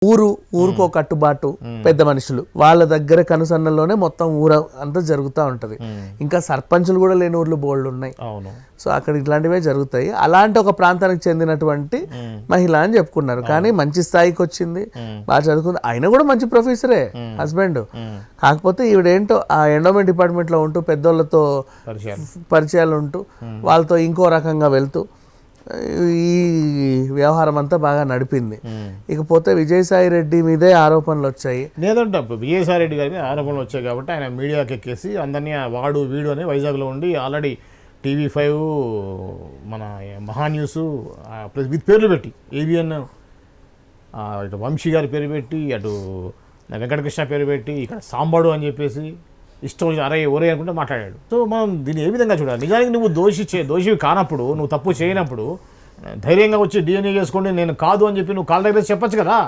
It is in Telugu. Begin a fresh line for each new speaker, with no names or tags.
ఊరుకో కట్టుబాటు పెద్ద మనుషులు వాళ్ళ దగ్గర కనుసన్నల్లోనే మొత్తం ఊర అంతా జరుగుతూ ఉంటది. ఇంకా సర్పంచులు కూడా లేని ఊర్లు బోల్డ్ ఉన్నాయి. సో అక్కడ ఇట్లాంటివే జరుగుతాయి. అలాంటి ఒక ప్రాంతానికి చెందినటువంటి మహిళ అని చెప్పుకున్నారు. కానీ మంచి స్థాయికి వచ్చింది, బాగా చదువుకుంది. ఆయన కూడా మంచి ప్రొఫెసరే హస్బెండ్. కాకపోతే ఈవిడేంటో ఆ ఎండోమెంట్ డిపార్ట్మెంట్ లో ఉంటూ పెద్దోళ్ళతో పరిచయాలు ఉంటూ వాళ్ళతో ఇంకో రకంగా వెళ్తూ ఈ వ్యవహారం అంతా బాగా నడిపింది. ఇకపోతే విజయసాయి రెడ్డి మీదే ఆరోపణలు వచ్చాయి.
లేదంటే విజయసాయి రెడ్డి గారి మీద ఆరోపణలు వచ్చాయి కాబట్టి ఆయన మీడియాకి ఎక్కేసి అందరినీ వాడు వీడు అని వైజాగ్లో ఉండి ఆల్రెడీ TV5 మన మహాన్యూస్ విత్ పేర్లు పెట్టి ABN ఇటు వంశీ గారి పేరు పెట్టి అటు వెంకటకృష్ణ పేరు పెట్టి ఇక్కడ సాంబాడు అని చెప్పేసి ఇష్టం అరే ఒరే అనుకుంటే మాట్లాడాడు. సో మనం దీన్ని ఏ విధంగా చూడాలి? నిజానికి నువ్వు దోషివి కానప్పుడు, నువ్వు తప్పు చేయనప్పుడు ధైర్యంగా వచ్చి DNA చేసుకోండి నేను కాదు అని చెప్పి నువ్వు కాళ్ళ దగ్గర చెప్పచ్చు కదా.